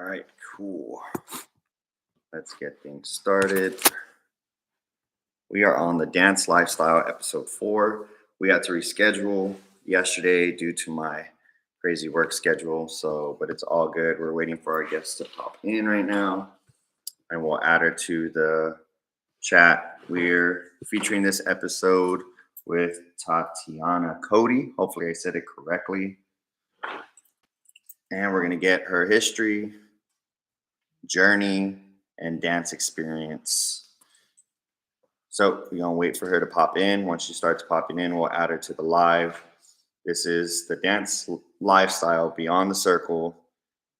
All right, cool. Let's get things started. We are on the Dance Lifestyle episode 4. We had to reschedule yesterday due to my crazy work schedule. But it's all good. We're waiting for our guests to pop in right now, and we'll add her to the chat. We're featuring this episode with Tatiana Cody. Hopefully, I said it correctly. And we're going to get her history, journey, and dance experience. So we're going to wait for her to pop in. Once she starts popping in, we'll add her to the live. This is the Dance Lifestyle Beyond the Circle,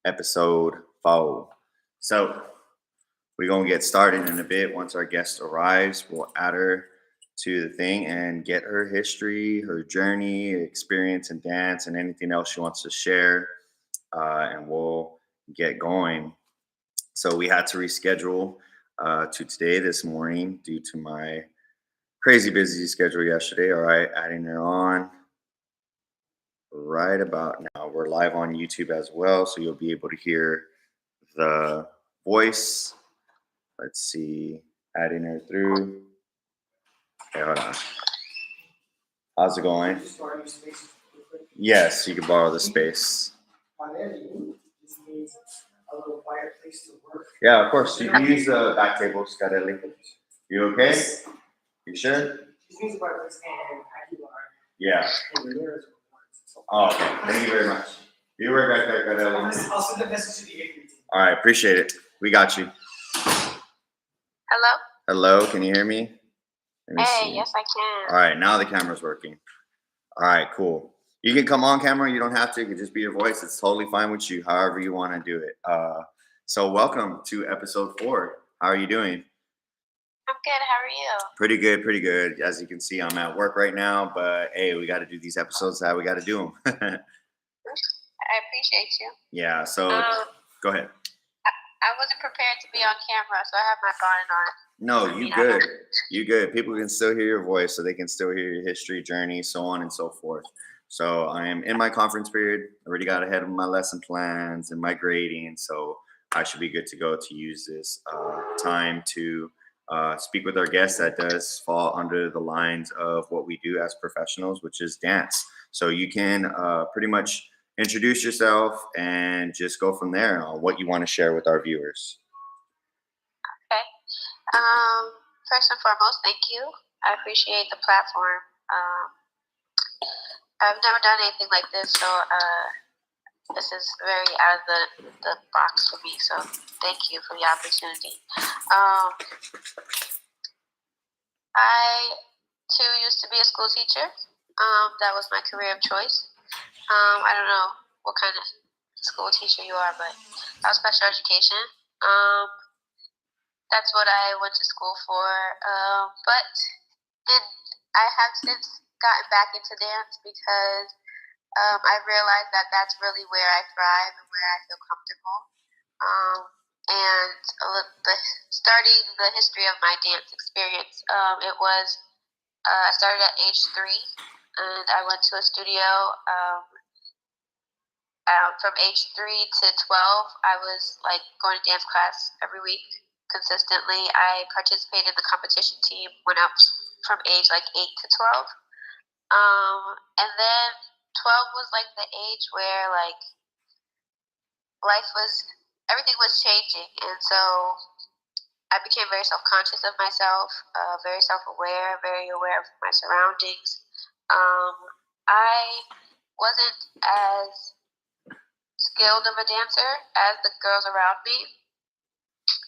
episode 4. So we're going to get started in a bit. Once our guest arrives, we'll add her to the thing and get her history, her journey, experience in dance, and anything else she wants to share. And we'll get going. So we had to reschedule to today this morning due to my crazy busy schedule yesterday. All right, adding her on right about now. We're live on YouTube as well, so you'll be able to hear the voice. Let's see, adding her through. Okay, hold on. How's it going? Yes, you can borrow the space. A little quiet place to work. Yeah, of course. You can use the back table, Scarelli. You okay? You sure? She needs a quiet place and I do Yeah. and the mirrors. Oh, okay. Thank you very much. You were back there, Scarelli. I'll send the message to you. All right, appreciate it. We got you. Hello? Hello, can you hear me? Let me see. Yes, I can. All right, now the camera's working. All right, cool. You can come on camera. You don't have to. It can just be your voice. It's totally fine with you, however you want to do it. So welcome to episode 4. How are you doing? I'm good. How are you? Pretty good, pretty good. As you can see, I'm at work right now, but hey, we got to do these episodes. How we got to do them. I appreciate you. Yeah, so go ahead. I wasn't prepared to be on camera, so I have my bonnet on. No, you good. You good. People can still hear your voice, so they can still hear your history, journey, so on and so forth. So I am in my conference period. Already got ahead of my lesson plans and my grading, so I should be good to go to use this time to speak with our guest that does fall under the lines of what we do as professionals, which is dance. So you can pretty much introduce yourself and just go from there on what you want to share with our viewers. Okay. First and foremost, thank you. I appreciate the platform. I've never done anything like this, so this is very out of the box for me. So thank you for the opportunity. I too used to be a school teacher. That was my career of choice. I don't know what kind of school teacher you are, but that was special education. That's what I went to school for. But I have since gotten back into dance because I realized that that's really where I thrive and where I feel comfortable. And starting the history of my dance experience, it was I started at age 3, and I went to a studio. From age 3 to 12, I was like going to dance class every week consistently. I participated in the competition team when I was from age like 8 to 12. And then 12 was like the age where like everything was changing. And so I became very self-conscious of myself, very self-aware, very aware of my surroundings. I wasn't as skilled of a dancer as the girls around me.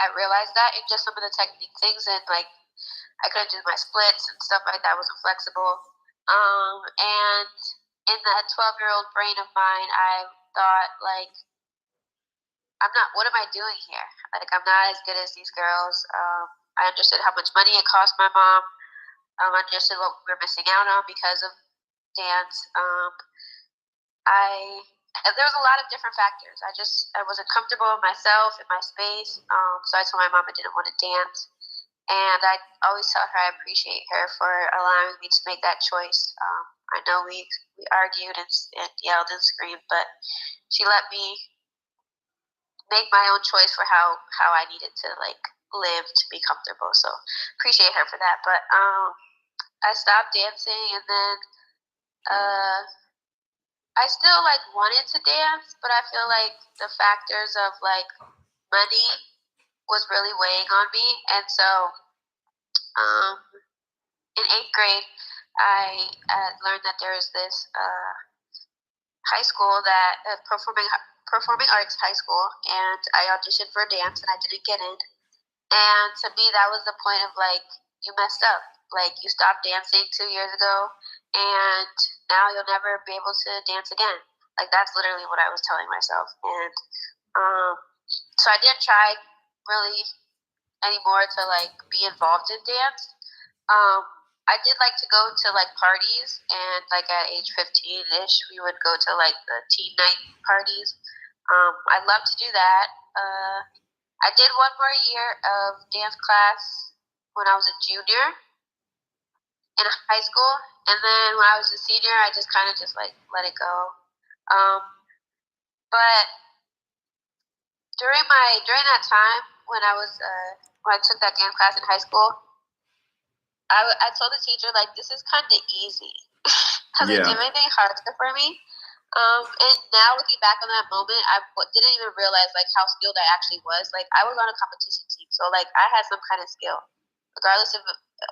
I realized that in just some of the technique things, and like I couldn't do my splits and stuff like that. I wasn't flexible. And in that 12-year-old brain of mine, I thought like, what am I doing here? Like, I'm not as good as these girls. I understood how much money it cost my mom. I understood what we were missing out on because of dance. There was a lot of different factors. I wasn't comfortable with myself, in my space. So I told my mom I didn't want to dance. And I always tell her I appreciate her for allowing me to make that choice. I know we argued and yelled and screamed, but she let me make my own choice for how I needed to like live to be comfortable. So appreciate her for that. But I stopped dancing, and then I still like wanted to dance, but I feel like the factors of like money was really weighing on me, and so um, in 8th grade, I learned that there was this high school that performing arts high school, and I auditioned for dance, and I didn't get in. And to me, that was the point of like, you messed up. Like, you stopped dancing 2 years ago, and now you'll never be able to dance again. Like, that's literally what I was telling myself. And so I didn't try really anymore to like be involved in dance. I did like to go to like parties, and like at age 15-ish, we would go to like the teen night parties. I love to do that. I did one more year of dance class when I was a junior in high school, and then when I was a senior, I just kind of just like let it go. But during that time when when I took that dance class in high school, I told the teacher, like, this is kind of easy. Because it didn't make anything harder for me. And now looking back on that moment, I didn't even realize, like, how skilled I actually was. Like, I was on a competition team, so, like, I had some kind of skill, regardless of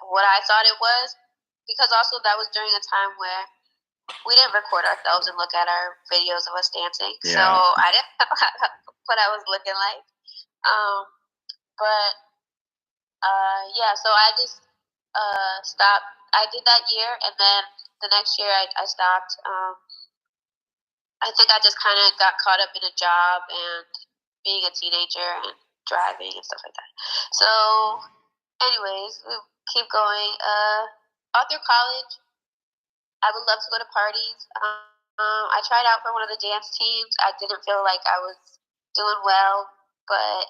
what I thought it was. Because also that was during a time where we didn't record ourselves and look at our videos of us dancing. Yeah. So I didn't know what I was looking like. Yeah, so I just stopped. I did that year, and then the next year I stopped. I think I just kind of got caught up in a job and being a teenager and driving and stuff like that. So, anyways, we keep going. All through college, I would love to go to parties. I tried out for one of the dance teams. I didn't feel like I was doing well, but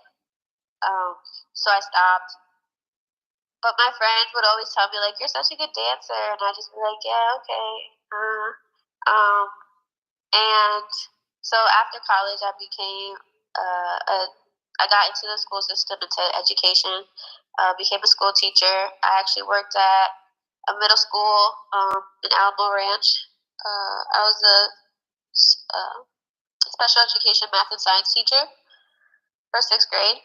so I stopped. But my friends would always tell me, like, you're such a good dancer. And I'd just be like, yeah, okay. And so after college, I became, I got into the school system, into education, became a school teacher. I actually worked at a middle school in Alamo Ranch. I was a special education math and science teacher for 6th grade.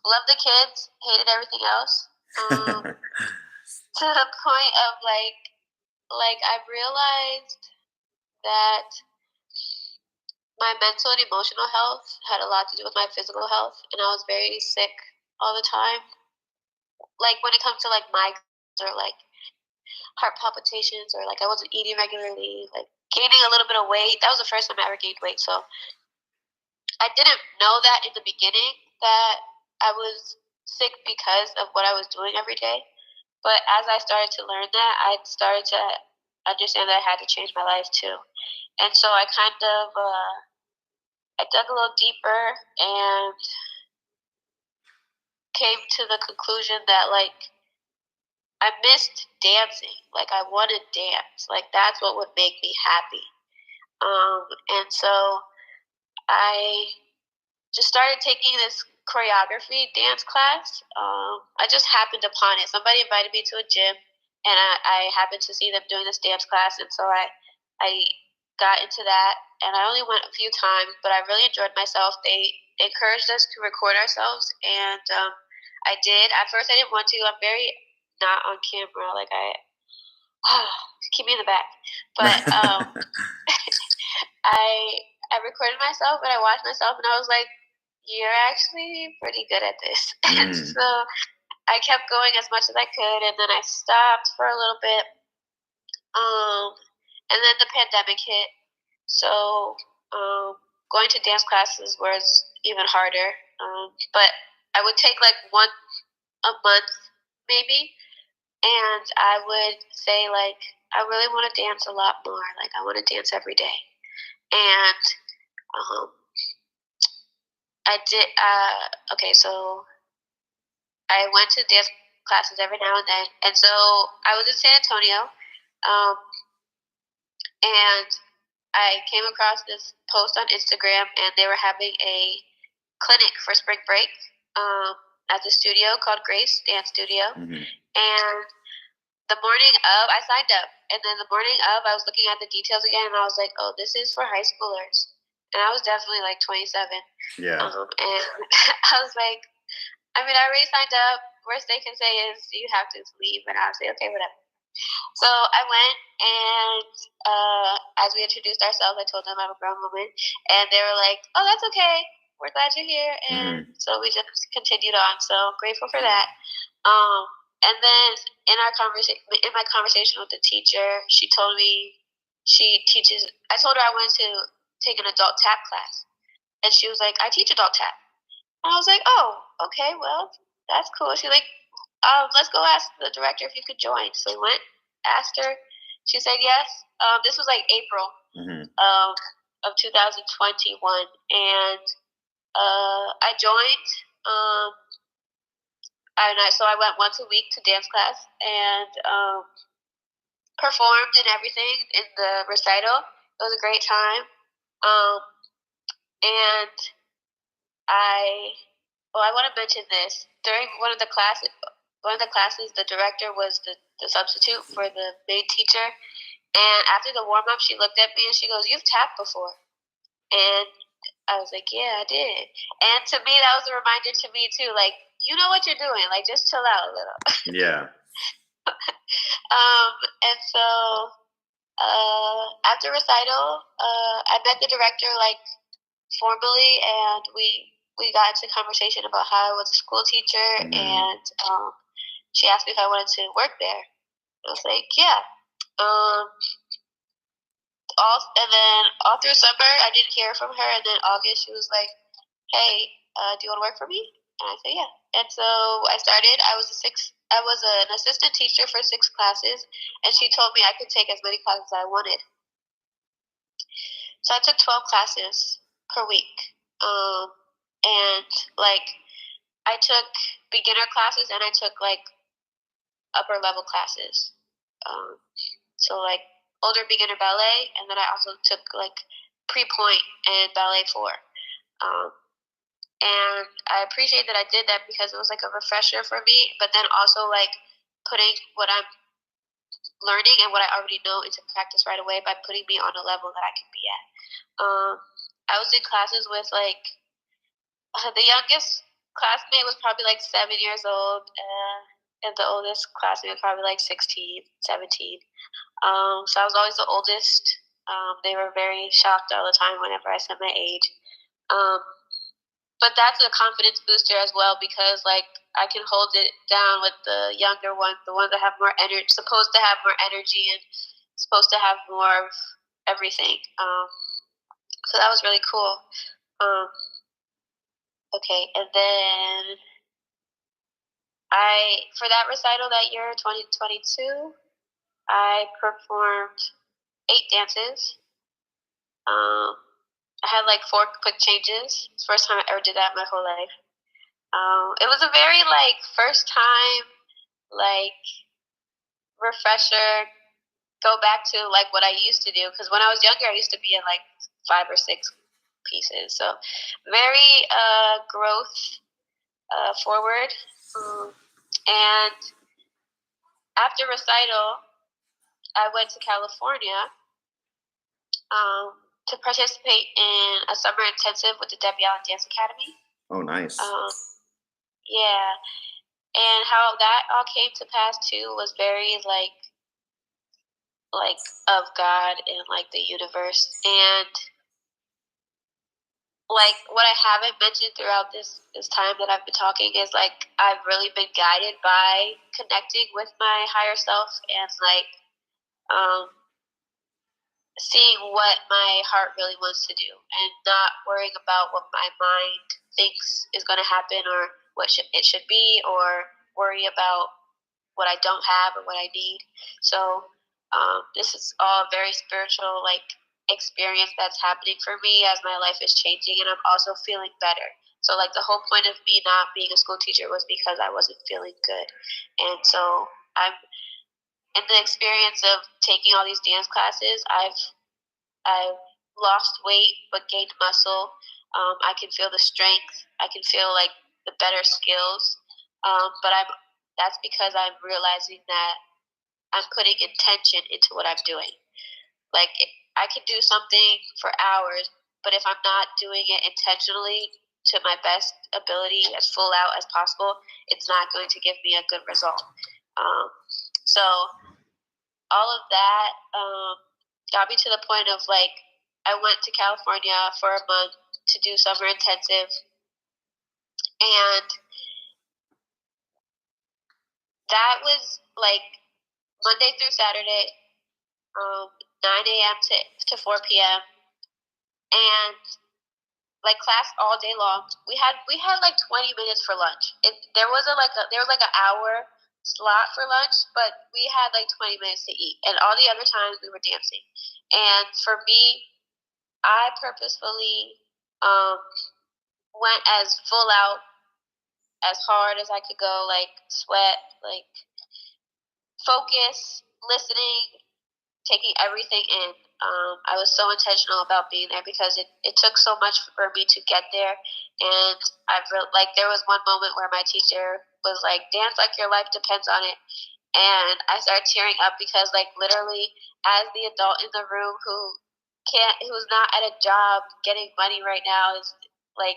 Loved the kids, hated everything else. To the point of like I realized that my mental and emotional health had a lot to do with my physical health, and I was very sick all the time. Like when it comes to like migraines or like heart palpitations, or like I wasn't eating regularly, like gaining a little bit of weight. That was the first time I ever gained weight. So I didn't know that in the beginning that I was sick because of what I was doing every day. But as I started to learn that, I started to understand that I had to change my life too. And so I kind of I dug a little deeper and came to the conclusion that like I missed dancing. Like I want to dance. Like that's what would make me happy. And so I just started taking this choreography dance class. I just happened upon it. Somebody invited me to a gym, and I happened to see them doing this dance class, and so I got into that. And I only went a few times, but I really enjoyed myself. They encouraged us to record ourselves, and I did. At first, I didn't want to. I'm very not on camera. Like keep me in the back. But I recorded myself, and I watched myself, and I was like, you're actually pretty good at this. And so I kept going as much as I could, and then I stopped for a little bit. And then the pandemic hit. So going to dance classes was even harder. But I would take like one a month maybe, and I would say like, I really want to dance a lot more. Like I want to dance every day. And I did. Okay, so I went to dance classes every now and then, and so I was in San Antonio, and I came across this post on Instagram, and they were having a clinic for spring break at the studio called Grace Dance Studio. Mm-hmm. And the morning of, I signed up. And then the morning of, I was looking at the details again, and I was like, oh, this is for high schoolers. And I was definitely like 27. Yeah. And I was like, I mean, I already signed up. Worst they can say is you have to leave. And I was like, okay, whatever. So I went, and as we introduced ourselves, I told them I'm a grown woman. And they were like, oh, that's okay. We're glad you're here. And so we just continued on. So grateful for that. And then in my conversation with the teacher, she told me she teaches. I told her I wanted to take an adult tap class, and she was like, "I teach adult tap." And I was like, "Oh, okay, well, that's cool." She's like, "Let's go ask the director if you could join." So we went, asked her. She said yes. This was like April of 2021, and I joined. So I went once a week to dance class and performed and everything in the recital. It was a great time. And I want to mention this. During one of the classes, the director was the substitute for the main teacher. And after the warm up, she looked at me and she goes, "You've tapped before." And I was like, "Yeah, I did." And to me, that was a reminder to me too. Like, you know what you're doing. Like, just chill out a little. Yeah. And so after recital, I met the director like formally, and we got into conversation about how I was a school teacher, and she asked me if I wanted to work there. I was like, yeah. And then all through summer, I didn't hear from her, and then August, she was like, "Hey, do you want to work for me?" And I said, "Yeah." And so I started. I was an assistant teacher for 6 classes, and she told me I could take as many classes as I wanted. So I took 12 classes per week, and like I took beginner classes and I took like upper level classes. So like older beginner ballet, and then I also took like pre-point and ballet 4. And I appreciate that I did that because it was like a refresher for me, but then also like putting what I'm learning and what I already know into practice right away by putting me on a level that I can be at. I was in classes with like the youngest classmate was probably like 7 years old, and the oldest classmate was probably like 16, 17. So I was always the oldest. They were very shocked all the time whenever I said my age. But that's a confidence booster as well, because like I can hold it down with the younger ones, the ones that have more energy, supposed to have more energy and supposed to have more of everything. So that was really cool. Okay, and then for that recital that year, 2022, I performed 8 dances. I had like 4 quick changes. It's the first time I ever did that in my whole life. It was a very like first time like refresher. Go back to like what I used to do, because when I was younger, I used to be in like 5 or 6 pieces. So very growth forward. And after recital, I went to California to participate in a summer intensive with the Debbie Allen Dance Academy. Oh, nice. Yeah. And how that all came to pass too was very like of God and like the universe. And like what I haven't mentioned throughout this time that I've been talking is like I've really been guided by connecting with my higher self and like seeing what my heart really wants to do and not worrying about what my mind thinks is going to happen or what it should be, or worry about what I don't have or what I need. So this is all very spiritual like experience that's happening for me as my life is changing, and I'm also feeling better. So like the whole point of me not being a school teacher was because I wasn't feeling good. And so I'm in the experience of taking all these dance classes, I've I've lost weight but gained muscle. I can feel the strength. I can feel like the better skills. But that's because I'm realizing that I'm putting intention into what I'm doing. Like I can do something for hours, but if I'm not doing it intentionally to my best ability, as full out as possible, it's not going to give me a good result. So all of that got me to the point of like I went to California for a month to do summer intensive, and that was like Monday through Saturday, 9 a.m. to 4 p.m. and like class all day long. We had like 20 minutes for lunch. There was like an hour slot for lunch, but we had like 20 minutes to eat, and all the other times we were dancing. And for me, I purposefully went as full out, as hard as I could go, like sweat, like focus, listening, taking everything in. I was so intentional about being there because it took so much for me to get there. And there was one moment where my teacher was like, dance like your life depends on it. And I started tearing up because like literally as the adult in the room who's not at a job getting money right now is like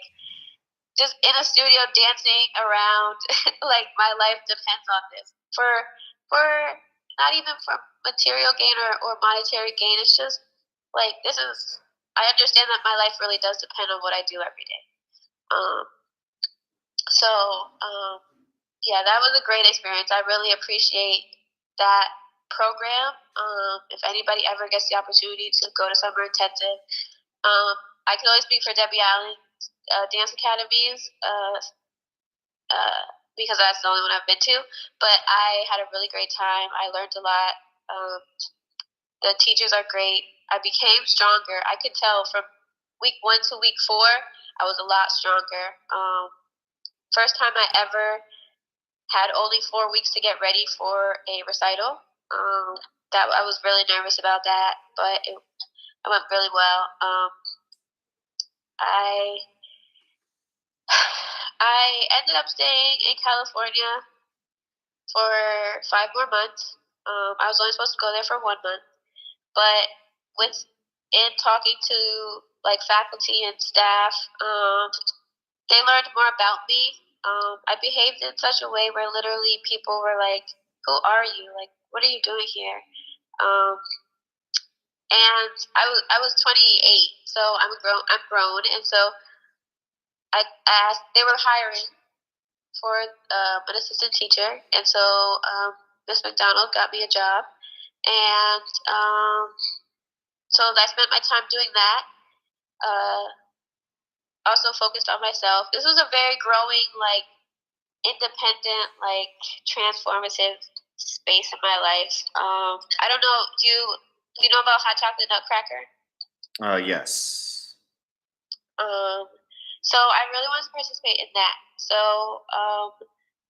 just in a studio dancing around like my life depends on this for not even for material gain or monetary gain. It's just like I understand that my life really does depend on what I do every day. So yeah, that was a great experience. I really appreciate that program. If anybody ever gets the opportunity to go to summer intensive, I can only speak for Debbie Allen dance academies because that's the only one I've been to. But I had a really great time. I learned a lot. The teachers are great. I became stronger. I could tell from week 1 to week 4, I was a lot stronger. First time I ever had only 4 weeks to get ready for a recital. That I was really nervous about that, but it went really well. I ended up staying in California for 5 more months. I was only supposed to go there for 1 month, but in talking to like faculty and staff, they learned more about me. I behaved in such a way where literally people were like, "Who are you? Like, what are you doing here?" And I was 28, so I'm grown, and so I asked. They were hiring for an assistant teacher, and so Miss McDonald got me a job, and so I spent my time doing that. Also focused on myself. This was a very growing, like independent, like transformative space in my life. I don't know. Do you know about Hot Chocolate Nutcracker? Yes. So I really want to participate in that. So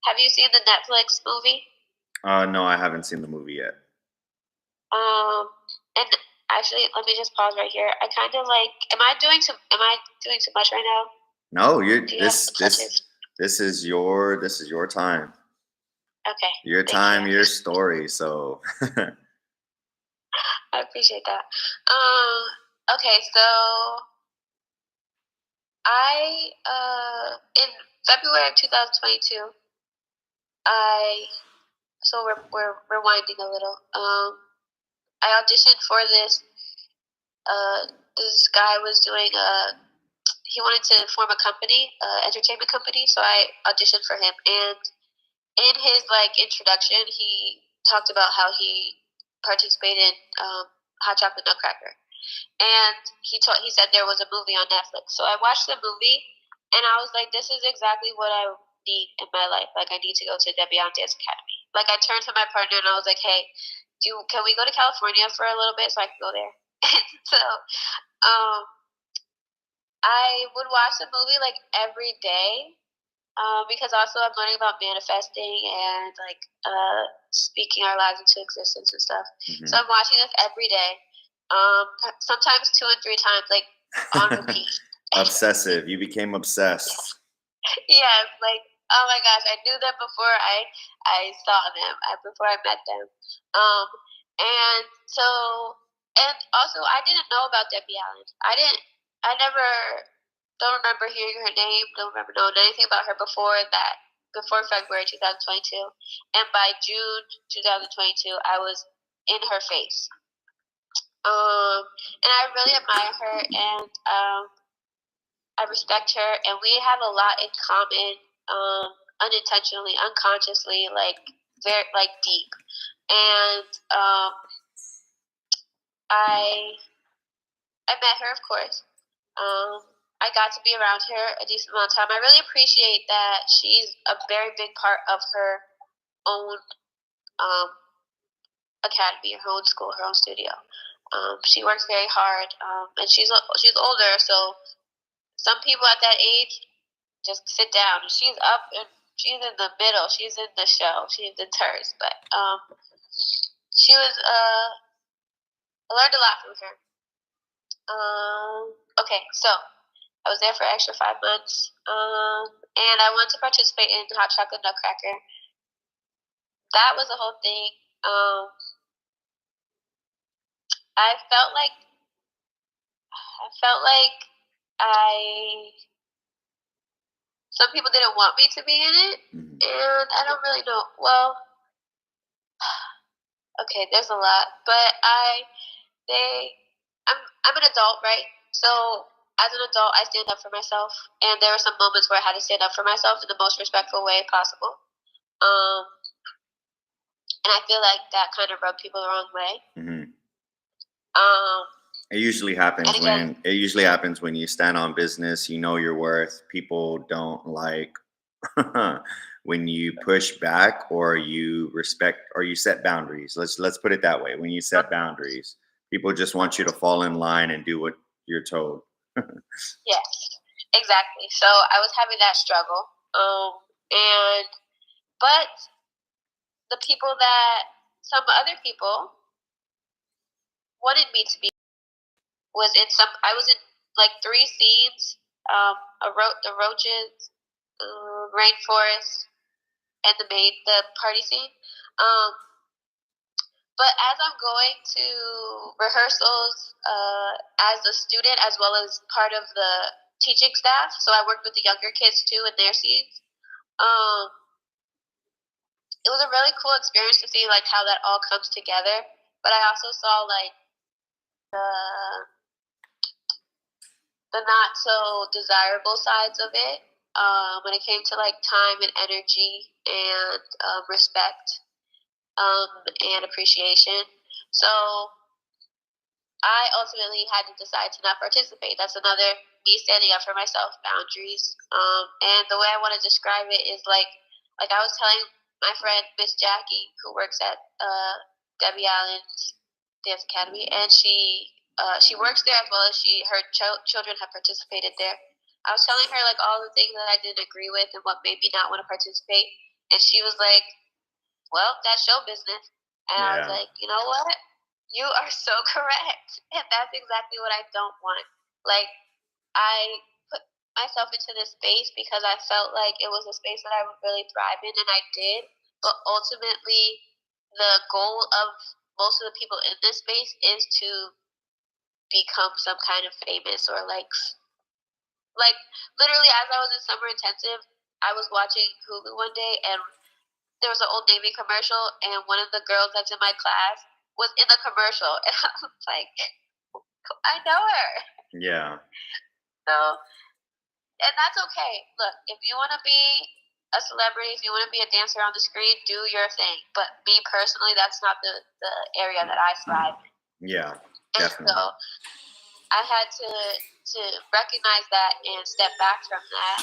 have you seen the Netflix movie? No, I haven't seen the movie yet. And actually, let me just pause right here. I kind of like. Am I doing too much right now? No, this is your time. Okay. Your time, your story. So I appreciate that. Okay, so I in February of 2022, we're rewinding a little. I auditioned for this. This guy was doing he wanted to form a company, entertainment company. So I auditioned for him, and in his like introduction, he talked about how he participated in Hot Chocolate Nutcracker, and he said there was a movie on Netflix. So I watched the movie, and I was like, this is exactly what I need in my life. Like I need to go to Debbie Allen Dance Academy. Like I turned to my partner and I was like, hey, can we go to California for a little bit so I can go there? So I would watch the movie like every day because also I'm learning about manifesting and like speaking our lives into existence and stuff. mm-hmm. So I'm watching this every day, Sometimes 2 and 3 times, like on repeat. Obsessive. You became obsessed. Yes, like oh my gosh, I knew them before I saw them, before I met them. Um, and so, and also, I didn't know about Debbie Allen. I never, don't remember hearing her name. Don't remember knowing anything about her before that. Before February 2022, and by June 2022, I was in her face. And I really admire her, and I respect her, and we have a lot in common, unintentionally, unconsciously, like very like deep. And I met her, of course. I got to be around her a decent amount of time. I really appreciate that she's a very big part of her own academy, her own school, her own studio. She works very hard, and she's older, so some people at that age just sit down. She's up and she's in the middle. She's in the show. She's in hers. But she was. I learned a lot from her. Okay, so I was there for an extra 5 months, and I wanted to participate in Hot Chocolate Nutcracker. That was the whole thing. I felt like some people didn't want me to be in it, and I don't really know. Well, okay, there's a lot, but I'm an adult, right? So as an adult, I stand up for myself, and there were some moments where I had to stand up for myself in the most respectful way possible. And I feel like that kind of rubbed people the wrong way. It usually happens when you stand on business. You know your worth. People don't like when you push back or you respect or you set boundaries. Let's put it that way. When you set boundaries, people just want you to fall in line and do what you're told. Yes, exactly. So I was having that struggle, but some other people wanted me to be I was in like 3 scenes, the roaches, rainforest, and the party scene. But as I'm going to rehearsals as a student, as well as part of the teaching staff, so I worked with the younger kids too in their scenes. It was a really cool experience to see like how that all comes together. But I also saw like the not so desirable sides of it when it came to like time and energy and respect and appreciation. So I ultimately had to decide to not participate. That's another me standing up for myself, boundaries. And the way I want to describe it is like I was telling my friend Miss Jackie, who works at Debbie Allen's Dance Academy, and she works there as well as her children have participated there. I was telling her like all the things that I didn't agree with and what made me not want to participate, and she was like, "Well, that's show business," and I was like, "You know what? You are so correct, and that's exactly what I don't want." Like I put myself into this space because I felt like it was a space that I would really thrive in, and I did. But ultimately, the goal of most of the people in this space is to become some kind of famous or like literally as I was in summer intensive, I was watching Hulu one day and there was an Old Navy commercial and one of the girls that's in my class was in the commercial and I was like, I know her. Yeah. So, and that's okay. Look, if you want to be a celebrity, if you want to be a dancer on the screen, do your thing. But me personally, that's not the area that I thrive in. Yeah, definitely. And so I had to recognize that and step back from that.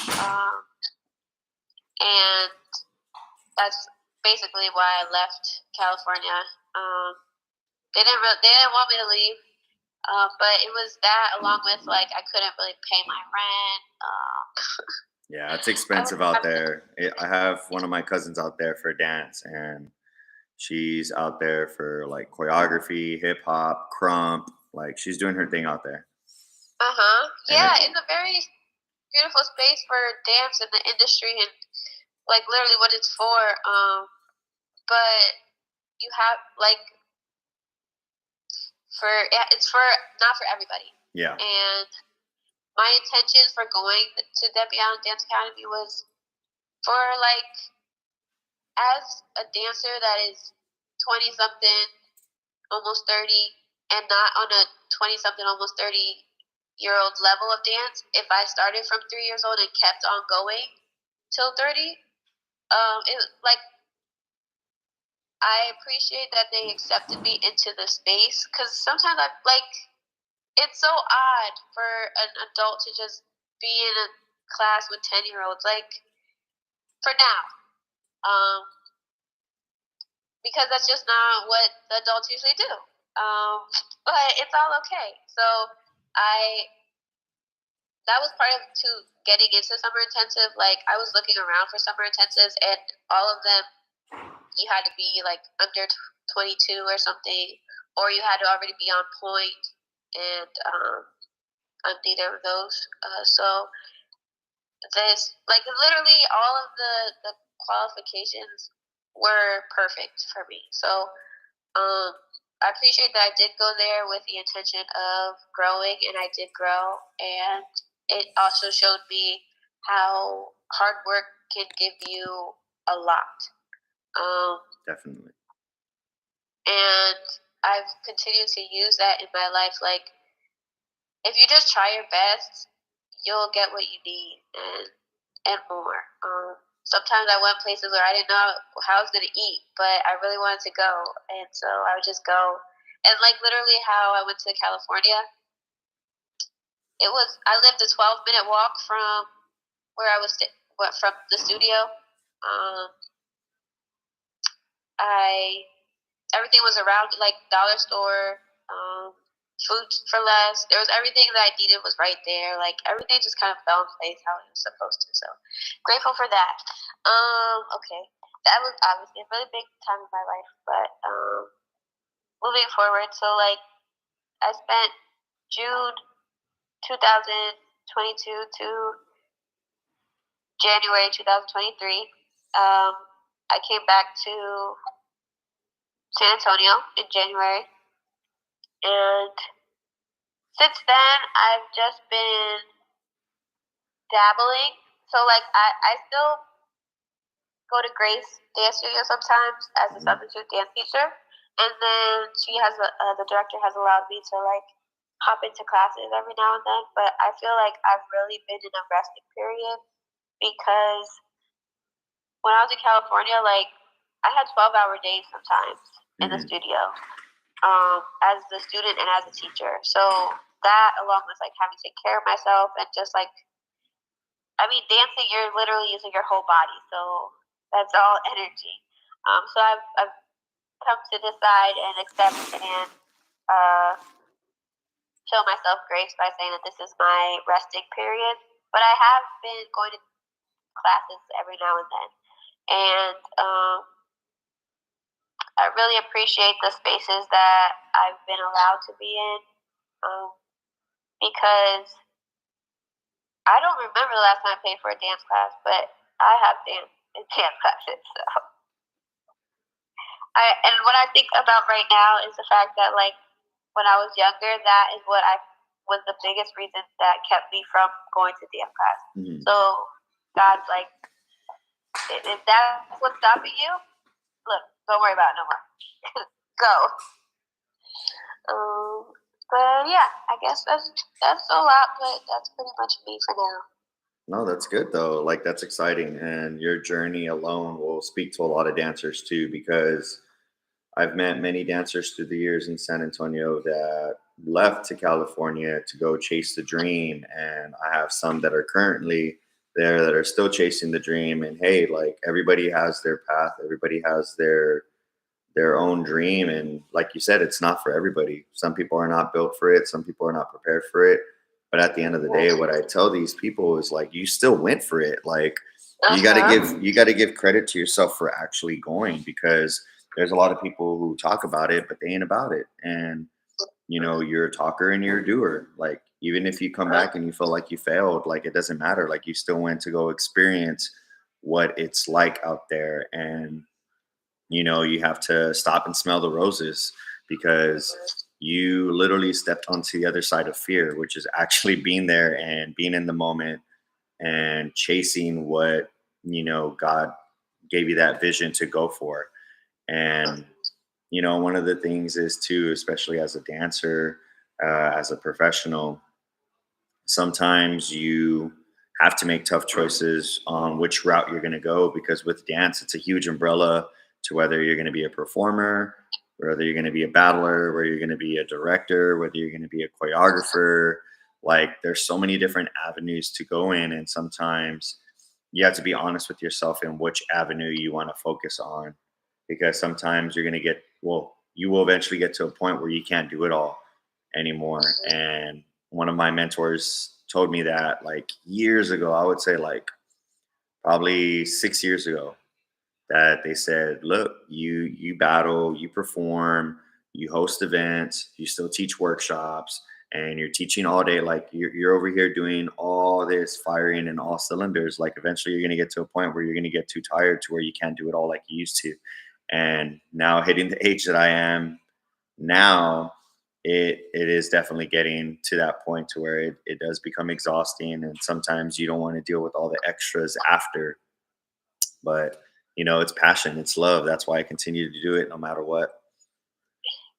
And that's basically why I left California. They didn't want me to leave, but it was that along with like I couldn't really pay my rent. Yeah, it's expensive out there. I have one of my cousins out there for dance, and she's out there for like choreography, hip hop, crump, Like she's doing her thing out there. Yeah, it's a very beautiful space for dance in the industry and like literally what it's for. But you have like it's for not for everybody. Yeah. And my intention for going to Debbie Allen Dance Academy was for like as a dancer that is 20 something, almost 30, and not on a 20 something, almost 30-year-old level of dance. If I started from 3 years old and kept on going till 30, it like I appreciate that they accepted me into the space because sometimes I like it's so odd for an adult to just be in a class with 10-year-olds. Like for now, because that's just not what the adults usually do. But it's all okay. So that was part of getting into summer intensive. Like I was looking around for summer intensives, and all of them you had to be like under 22 or something, or you had to already be on point, and I'm neither of those. So this, like literally all of the qualifications were perfect for me. So I appreciate that I did go there with the intention of growing, and I did grow, and it also showed me how hard work can give you a lot. Definitely. And I've continued to use that in my life. Like, if you just try your best, you'll get what you need and more. Sometimes I went places where I didn't know how I was going to eat, but I really wanted to go. And so I would just go. And like literally how I went to California, I lived a 12-minute walk from where I was, from the studio. Everything was around, like dollar store, food for less. There was everything that I needed was right there. Like everything just kind of fell in place how it was supposed to. So grateful for that. Okay, that was obviously a really big time in my life. But moving forward, so like I spent June 2022 to January 2023. I came back to San Antonio in January, and since then I've just been dabbling. So like I still go to Grace Dance Studio sometimes as a substitute dance teacher, and then the director has allowed me to like hop into classes every now and then. But I feel like I've really been in a resting period because when I was in California, like I had 12-hour days sometimes in the studio, as a student and as a teacher. So that, along with like having to take care of myself and just like, I mean, dancing, you're literally using your whole body, so that's all energy. So I've come to decide and accept and show myself grace by saying that this is my resting period. But I have been going to classes every now and then, and I really appreciate the spaces that I've been allowed to be in, because I don't remember the last time I paid for a dance class, but I have danced in dance classes. So, and what I think about right now is the fact that, like, when I was younger, that is what was the biggest reason that kept me from going to dance class. Mm-hmm. So God's like, if that's what's stopping you, look, don't worry about it no more. Go. But yeah, I guess that's a lot, but that's pretty much me for now. No, that's good though. Like that's exciting, and your journey alone will speak to a lot of dancers too, because I've met many dancers through the years in San Antonio that left to California to go chase the dream, and I have some that are currently there that are still chasing the dream. And hey, like everybody has their path, everybody has their own dream, and like you said, it's not for everybody. Some people are not built for it, some people are not prepared for it. But at the end of the day, what I tell these people is like, you still went for it. Like you got to give credit to yourself for actually going, because there's a lot of people who talk about it, but they ain't about it. And you're a talker and you're a doer. Like, even if you come back and you feel like you failed, like, it doesn't matter. Like, you still went to go experience what it's like out there. And, you have to stop and smell the roses, because you literally stepped onto the other side of fear, which is actually being there and being in the moment and chasing what, God gave you that vision to go for. And, one of the things is too, especially as a dancer, as a professional, sometimes you have to make tough choices on which route you're going to go, because with dance, it's a huge umbrella to whether you're going to be a performer, whether you're going to be a battler, whether you're going to be a director, whether you're going to be a choreographer. Like, there's so many different avenues to go in, and sometimes you have to be honest with yourself in which avenue you want to focus on, because sometimes you're going to you will eventually get to a point where you can't do it all anymore. And one of my mentors told me that, like, years ago, I would say like probably 6 years ago, that they said, look, you battle, you perform, you host events, you still teach workshops, and you're teaching all day. Like, you're over here doing all this, firing in all cylinders. Like, eventually you're going to get to a point where you're going to get too tired to where you can't do it all like you used to. And now, hitting the age that I am now, it is definitely getting to that point to where it does become exhausting, and sometimes you don't want to deal with all the extras after. But, it's passion, it's love. That's why I continue to do it no matter what.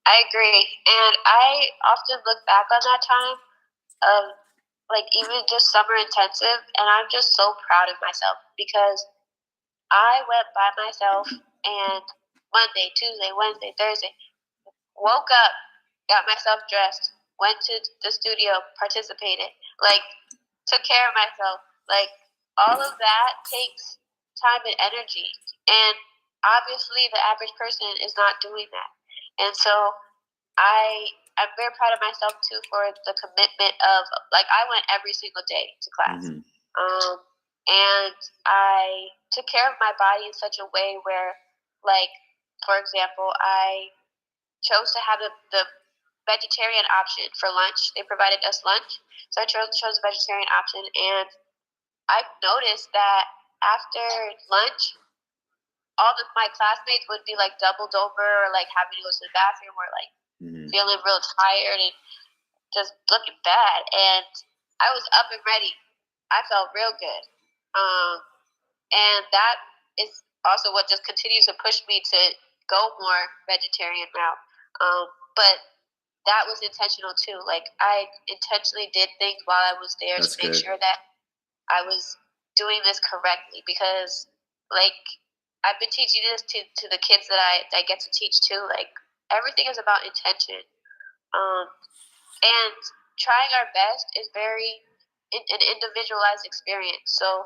I agree. And I often look back on that time of, like, even just summer intensive, and I'm just so proud of myself, because I went by myself, and Monday, Tuesday, Wednesday, Thursday, woke up, got myself dressed, went to the studio, participated, like, took care of myself. Like, all of that takes time and energy. And obviously the average person is not doing that. And so I'm very proud of myself too for the commitment of, like, I went every single day to class. Hmm. And I took care of my body in such a way where, like, for example, I chose to have the vegetarian option for lunch. They provided us lunch, so I chose the vegetarian option. And I noticed that after lunch, all of my classmates would be like doubled over, or like having to go to the bathroom, or like Hmm. feeling real tired and just looking bad. And I was up and ready. I felt real good. And that is also what just continues to push me to go more vegetarian route. But that was intentional too. Like, I intentionally did things while I was there That's to make good. sure that I was doing this correctly, because, like, I've been teaching this to the kids that I get to teach too. Like, everything is about intention. And trying our best is very an individualized experience. So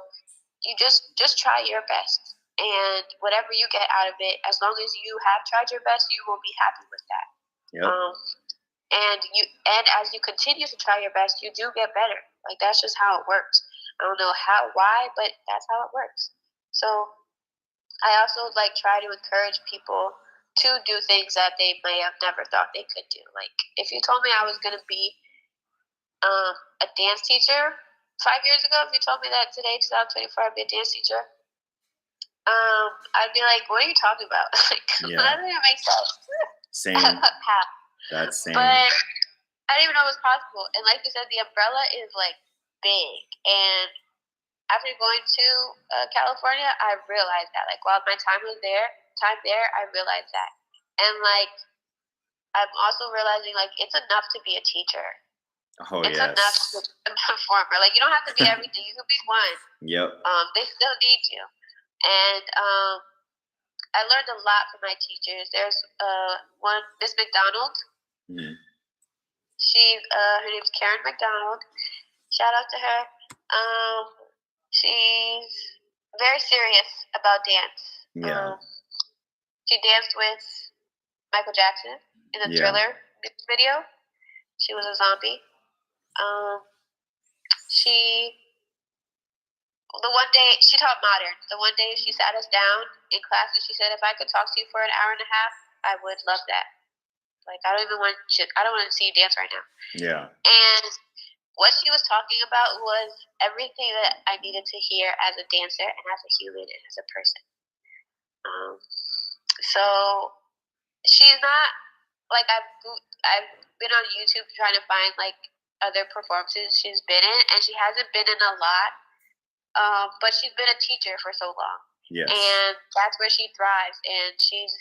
you just try your best, and whatever you get out of it, as long as you have tried your best, you will be happy with that. Yep. And as you continue to try your best, you do get better. Like, that's just how it works. I don't know why, but that's how it works. So I also, like, try to encourage people to do things that they may have never thought they could do. Like, if you told me I was going to be a dance teacher 5 years ago, if you told me that today, 2024, I'd be a dance teacher, I'd be like, what are you talking about? Like, Yeah. that doesn't even make sense. Same. How? That's same. But I didn't even know it was possible. And like you said, the umbrella is, like, big. And after going to California, I realized that. Like, while my time there, I realized that. And, like, I'm also realizing, like, it's enough to be a teacher. Oh, It's yes. enough to be a performer. Like, you don't have to be everything. You can be one. Yep. They still need you. And I learned a lot from my teachers. There's one, Miss McDonald. Mhm. Her name's Karen McDonald. Shout out to her. She's very serious about dance. Yeah. She danced with Michael Jackson in the Yeah. Thriller music video. She was a zombie. The one day she taught modern. The one day she sat us down in class and she said, if I could talk to you for an hour and a half, I would love that. Like, I don't want to see you dance right now. Yeah. And what she was talking about was everything that I needed to hear as a dancer and as a human and as a person. So she's not like I've been on YouTube trying to find like other performances she's been in, and she hasn't been in a lot. But she's been a teacher for so long, Yes. and that's where she thrives. And she's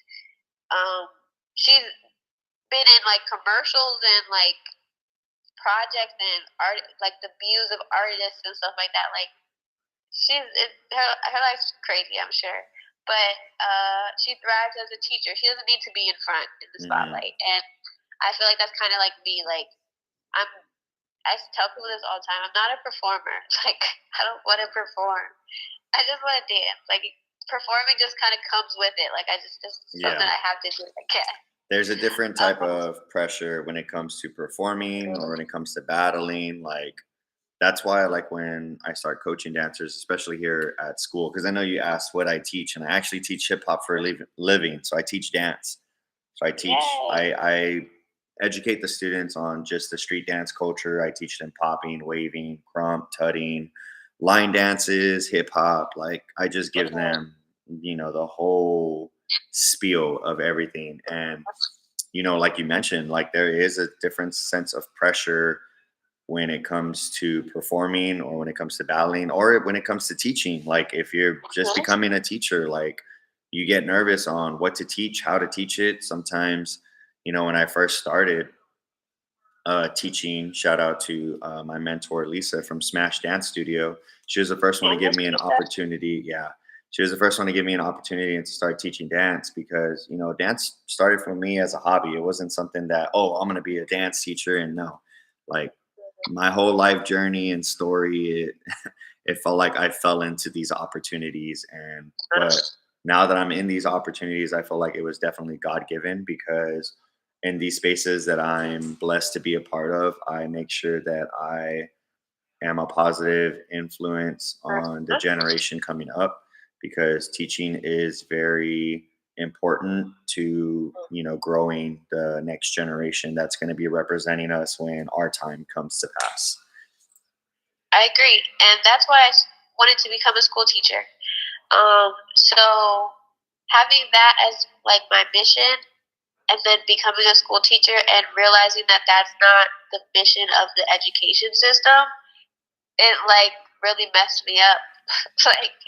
been in like commercials and like projects and art, like the views of artists and stuff like that. Like her life's crazy, I'm sure. But she thrives as a teacher. She doesn't need to be in front in the spotlight, and I feel like that's kind of like me. Like I tell people this all the time. I'm not a performer. Like I don't want to perform. I just want to dance. Like performing just kind of comes with it. Like it's something I have to do. I guess. There's a different type of pressure when it comes to performing or when it comes to battling. Like that's why I like when I start coaching dancers, especially here at school, because I know you asked what I teach, and I actually teach hip hop for a living. So I teach dance. So I educate the students on just the street dance culture. I teach them popping, waving, crump, tutting, line dances, hip hop. Like I just give them, the whole spiel of everything. And, like you mentioned, like there is a different sense of pressure when it comes to performing or when it comes to battling or when it comes to teaching. Like if you're just becoming a teacher, like you get nervous on what to teach, how to teach it. Sometimes, when I first started teaching, shout out to my mentor, Lisa from Smash Dance Studio. She was the first one to give me an opportunity. Yeah. She was the first one to give me an opportunity to start teaching dance because, dance started for me as a hobby. It wasn't something that, oh, I'm going to be a dance teacher. And no, like my whole life journey and story, it felt like I fell into these opportunities. But now that I'm in these opportunities, I feel like it was definitely God given because in these spaces that I'm blessed to be a part of, I make sure that I am a positive influence on the generation coming up because teaching is very important to growing the next generation that's going to be representing us when our time comes to pass. I agree, and that's why I wanted to become a school teacher. So having that as like my mission, and then becoming a school teacher and realizing that that's not the mission of the education system, it like really messed me up. Like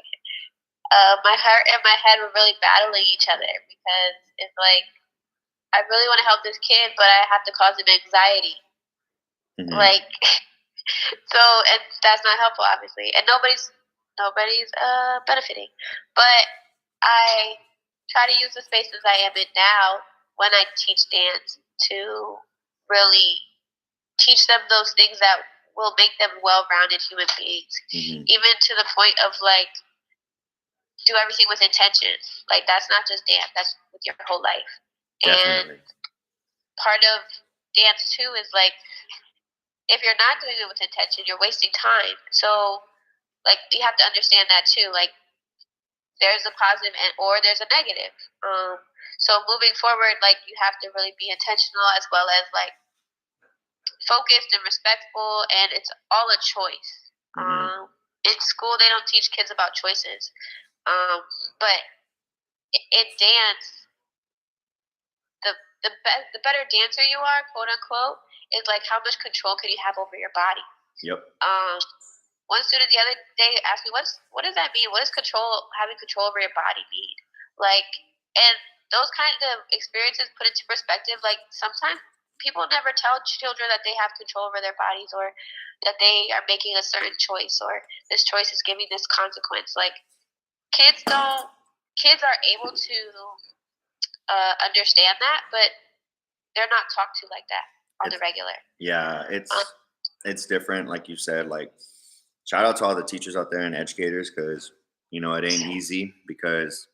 my heart and my head were really battling each other because it's like I really want to help this kid, but I have to cause him anxiety. Mm-hmm. Like so, and that's not helpful, obviously, and nobody's benefiting. But I try to use the spaces I am in now when I teach dance to really teach them those things that will make them well-rounded human beings, even to the point of like do everything with intention. Like that's not just dance; that's with your whole life. Definitely. And part of dance too is like if you're not doing it with intention, you're wasting time. So like you have to understand that too. Like there's a positive or there's a negative. So moving forward, like you have to really be intentional as well as like focused and respectful, and it's all a choice. In school, they don't teach kids about choices, but in dance, the better dancer you are, quote unquote, is like how much control can you have over your body. Yep. One student the other day asked me, what does that mean? What does having control over your body mean? Like, and those kinds of experiences put into perspective, like sometimes people never tell children that they have control over their bodies or that they are making a certain choice or this choice is giving this consequence. Like kids are able to understand that, but they're not talked to like that on the regular. Yeah, it's different. Like you said, like shout out to all the teachers out there and educators because it ain't easy because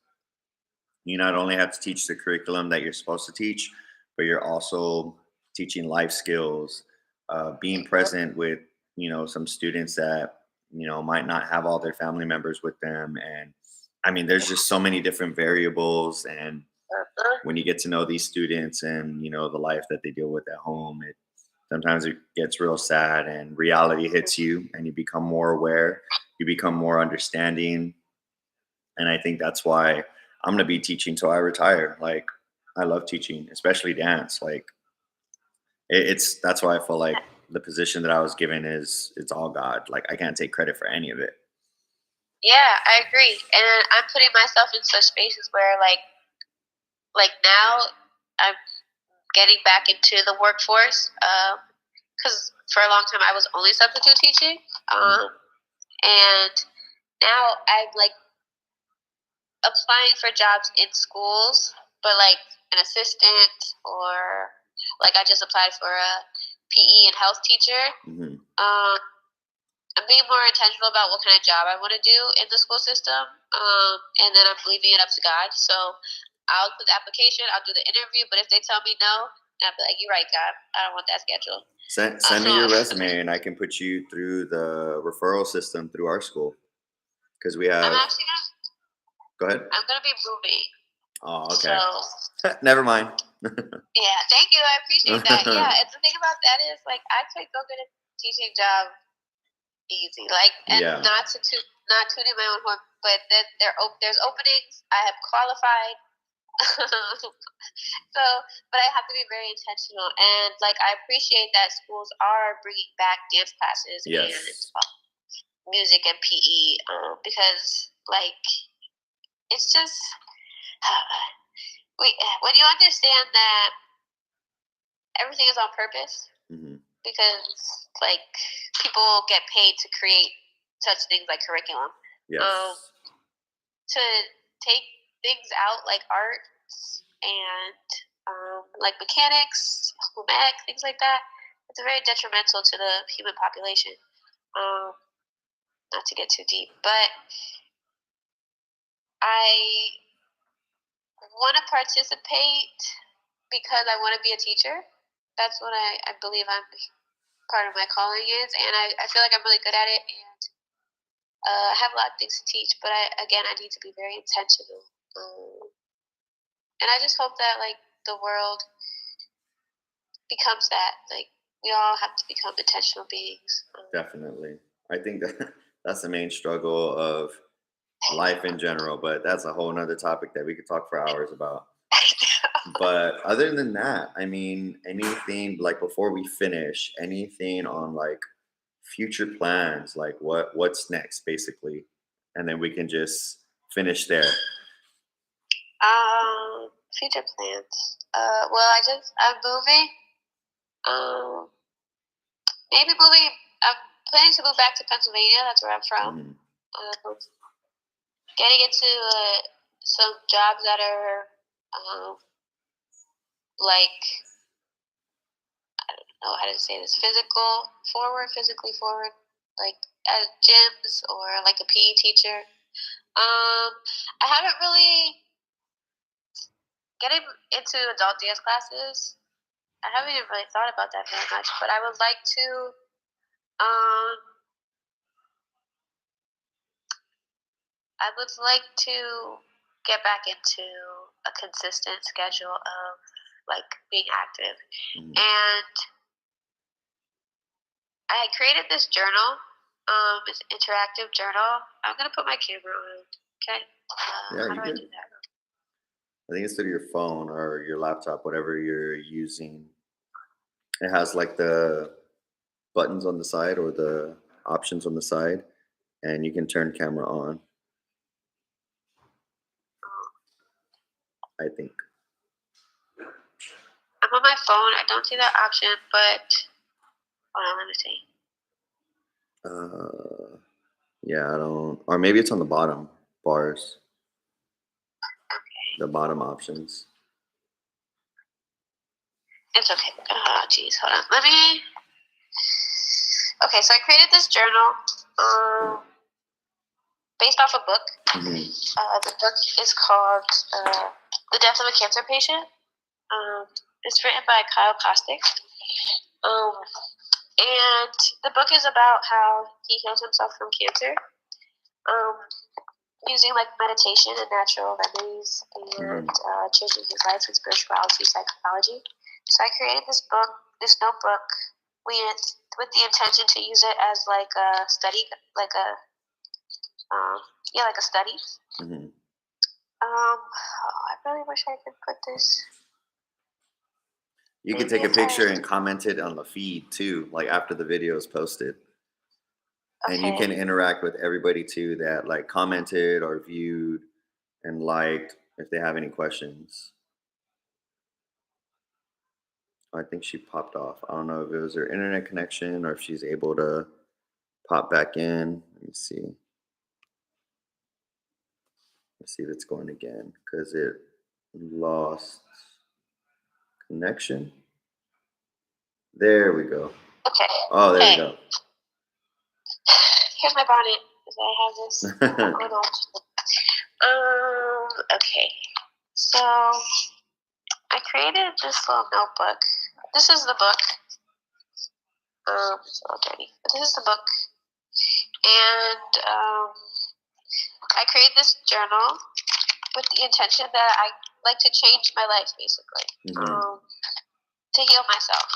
you not only have to teach the curriculum that you're supposed to teach, but you're also teaching life skills, being present with some students that might not have all their family members with them. And I mean there's just so many different variables, and when you get to know these students and you know the life that they deal with at home, sometimes it gets real sad and reality hits you and you become more aware, you become more understanding. And I think that's why I'm going to be teaching till I retire. Like, I love teaching, especially dance. Like, it's that's why I feel like the position that I was given is it's all God. Like, I can't take credit for any of it. Yeah, I agree. And I'm putting myself in such spaces where like now I'm getting back into the workforce. Because for a long time I was only substitute teaching. And now I'm like applying for jobs in schools, but like an assistant, or like I just applied for a PE and health teacher. Mm-hmm. I'm being more intentional about what kind of job I want to do in the school system, and then I'm leaving it up to God. So I'll put the application, I'll do the interview, but if they tell me no, I'll be like, "You're right, God, I don't want that schedule." Send me your resume and I can put you through the referral system through our school because we have. I'm actually gonna. Go ahead. I'm gonna be moving. Oh, okay. So Never mind. yeah, thank you. I appreciate that. Yeah, and the thing about that is, like, I could go get a teaching job easy, like, and Yeah. not tooting my own horn, but that there's openings. I have qualified. So, but I have to be very intentional, and like I appreciate that schools are bringing back dance classes Yes. and music and PE, because like it's just when you understand that everything is on purpose, Mm-hmm. because like people get paid to create such things like curriculum. Yes. To take things out like art and like mechanics, home ec, things like that, it's very detrimental to the human population. Not to get too deep, but I want to participate because I want to be a teacher. That's what I believe part of my calling is, and I feel like I'm really good at it, and I have a lot of things to teach, but I need to be very intentional. And I just hope that like the world becomes that. Like we all have to become intentional beings. Definitely. I think that that's the main struggle of life in general, but that's a whole nother topic that we could talk for hours about. But other than that, I mean, anything like before we finish, anything on like future plans, like what's next basically, and then we can just finish there. Future plans. Well, I'm moving. Maybe moving. I'm planning to move back to Pennsylvania. That's where I'm from. Mm-hmm. Getting into some jobs that are like, I don't know how to say this, physically forward, like at gyms or like a PE teacher. I haven't really getting into adult dance classes. I haven't even really thought about that very much, but I would like to. I would like to get back into a consistent schedule of like being active, Mm-hmm. and I created this journal. It's an interactive journal. I'm gonna put my camera on. Okay. How do I do that? I think it's through your phone or your laptop, whatever you're using. It has like the buttons on the side or the options on the side, and you can turn camera on. I think. I'm on my phone. I don't see that option, but hold on, let me see. Yeah, I don't. Or maybe it's on the bottom bars, Okay. the bottom options. It's okay. Oh, geez, hold on. Let me. Okay, so I created this journal based off a book. Mm-hmm. The book is called "The Death of a Cancer Patient." It's written by Kyle Kostick. And the book is about how he healed himself from cancer. using like meditation and natural remedies and changing his life with spirituality, psychology. So I created this notebook, with the intention to use it as like a study, like a study. I really wish I could put this. You can take a picture and comment it on the feed too, like after the video is posted. Okay. And you can interact with everybody too that like commented or viewed and liked if they have any questions. I think she popped off. I don't know if it was her internet connection or if she's able to pop back in. Let me see. Let's see if it's going again because it lost connection. There we go. Okay. Oh, there we go. Here's my bonnet. I have this going on. Okay. So I created this little notebook. This is the book. It's a little dirty, but this is the book. And I created this journal with the intention that I like to change my life, basically, to heal myself.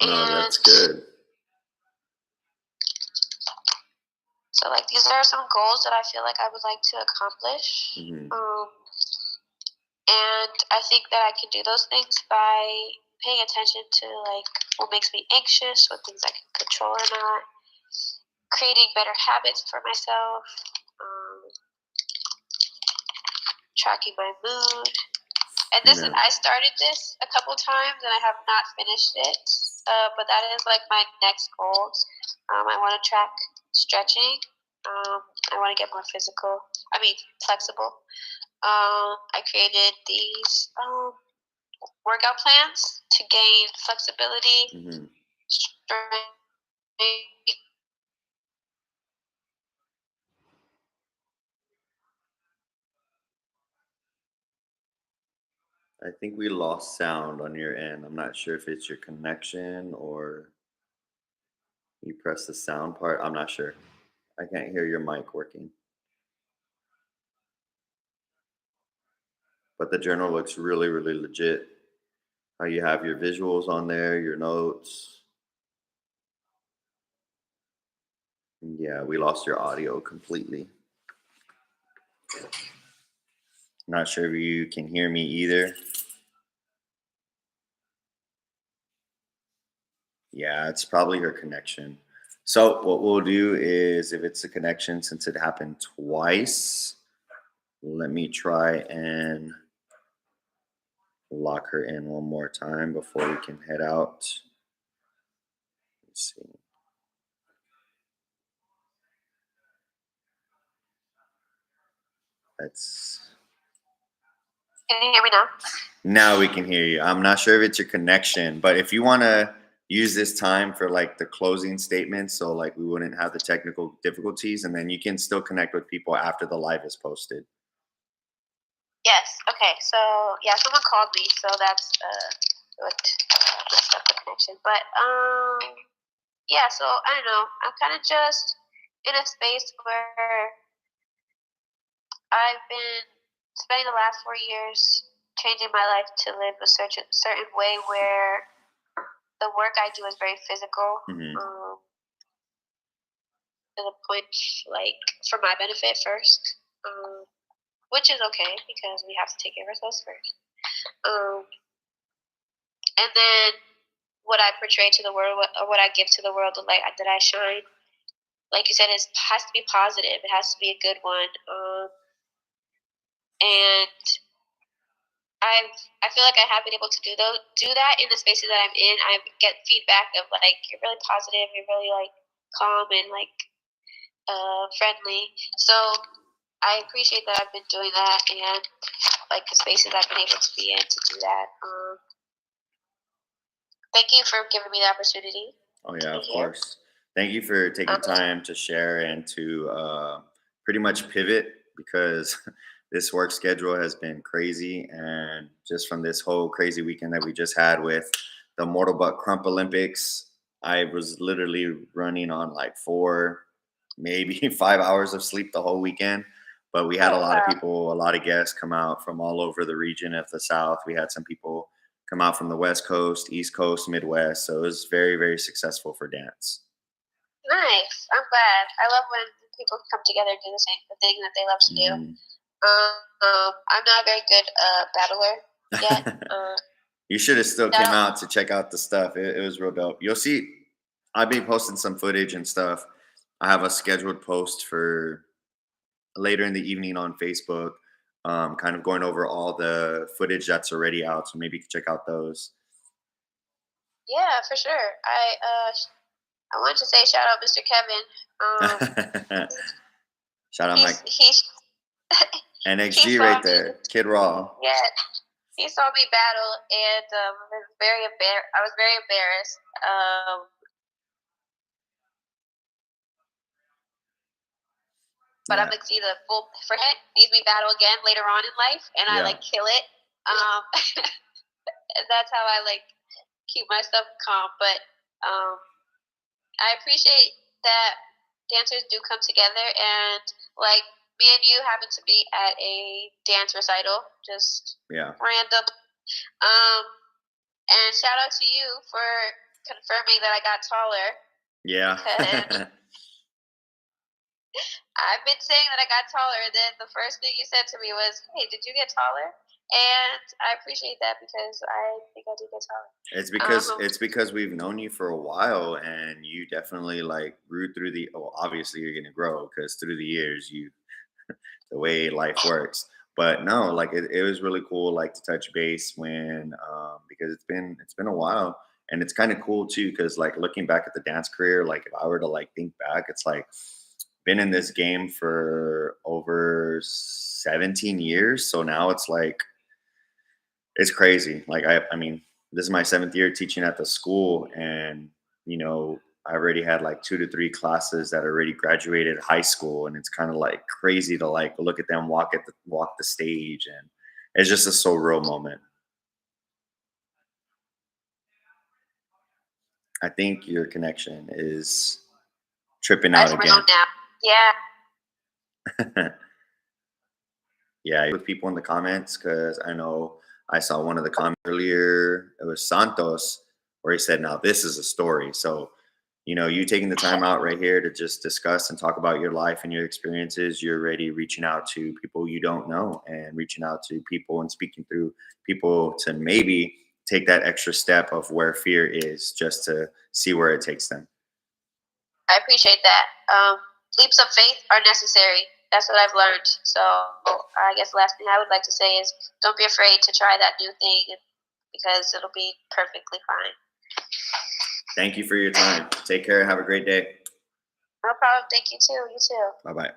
Oh, that's good. So, like, these are some goals that I feel like I would like to accomplish. And I think that I can do those things by paying attention to, like, what makes me anxious, what things I can control or not, creating better habits for myself, tracking my mood. And I started this a couple times and I have not finished it. But that is like my next goal. I want to track stretching. I want to get more flexible. I created these workout plans to gain flexibility, strength. I think we lost sound on your end. I'm not sure if it's your connection or you press the sound part. I'm not sure. I can't hear your mic working. But the journal looks really, really legit. How you have your visuals on there, your notes. Yeah, we lost your audio completely. Not sure if you can hear me either. Yeah, it's probably her connection. So what we'll do is, if it's a connection, since it happened twice, let me try and lock her in one more time before we can head out. Let's see. Can you hear me now? Now we can hear you. I'm not sure if it's your connection, but if you want to use this time for like the closing statements, so like we wouldn't have the technical difficulties, and then you can still connect with people after the live is posted. Yes. Okay. So yeah, someone called me, so that's what messed up the connection. But yeah. So I don't know. I'm kind of just in a space where I've been spending the last 4 years changing my life to live a certain way where the work I do is very physical. To the point, like, for my benefit first, which is okay because we have to take care of ourselves first. And then what I portray to the world, or what I give to the world, the light that I shine, like you said, has to be positive. It has to be a good one. And I feel like I have been able to do that in the spaces that I'm in. I get feedback of like, you're really positive, you're really like calm and like friendly. So I appreciate that I've been doing that, and like the spaces I've been able to be in to do that. Thank you for giving me the opportunity. Oh yeah, of course. Thank you for taking time to share and to pretty much pivot, because this work schedule has been crazy, and just from this whole crazy weekend that we just had with the Mortal Butt Crump Olympics, I was literally running on like 4, maybe 5 hours of sleep the whole weekend. But we had a Oh, lot of wow. people, a lot of guests come out from all over the region of the South. We had some people come out from the West Coast, East Coast, Midwest. So it was very, very successful for dance. Nice. I'm glad. I love when people come together and do the thing that they love to do. Mhm. I'm not a very good battler yet. You should have still Shout came out. out to check out the stuff. It was real dope. You'll see. I'll be posting some footage and stuff. I have a scheduled post for later in the evening on Facebook, kind of going over all the footage that's already out. So maybe you can check out those. Yeah, for sure. I want to say shout out Mr. Kevin. Shout out He's Mike he he NXG saw right me. there, Kid Raw. Yeah, he saw me battle, and I was very embarrassed. But I'm Yeah, gonna see the full for him. Needs me battle again later on in life, and I yeah, like kill it. Um, and that's how I like keep myself calm. But um, I appreciate that dancers do come together, and like me and you happen to be at a dance recital, just yeah, random. Um, and shout out to you for confirming that I got taller, because yeah. I've been saying that I got taller, and then the first thing you said to me was, "Hey, did you get taller?" And I appreciate that because I think I did get taller. It's because we've known you for a while, and you definitely like grew through the. Oh, obviously you're gonna grow because through the years you the way life works. But no, like it was really cool, like to touch base when because it's been a while, and it's kind of cool too because like looking back at the dance career, like if I were to like think back, it's like been in this game for over 17 years. So now it's like it's crazy. Like I mean, this is my 7th year teaching at the school, and you know, I already had like 2 to 3 classes that already graduated high school, and it's kind of like crazy to like look at them walk the stage, and it's just a so real moment. I think your connection is tripping I out just know again. now. Yeah, Yeah, with people in the comments because I know I saw one of the comments earlier. It was Santos where he said, "Now this is a story." So, you know, you taking the time out right here to just discuss and talk about your life and your experiences. You're already reaching out to people you don't know and reaching out to people and speaking through people to maybe take that extra step of where fear is, just to see where it takes them. I appreciate that. Leaps of faith are necessary. That's what I've learned. So I guess the last thing I would like to say is don't be afraid to try that new thing because it'll be perfectly fine. Thank you for your time. Take care and have a great day. No problem. Thank you too. You too. Bye bye.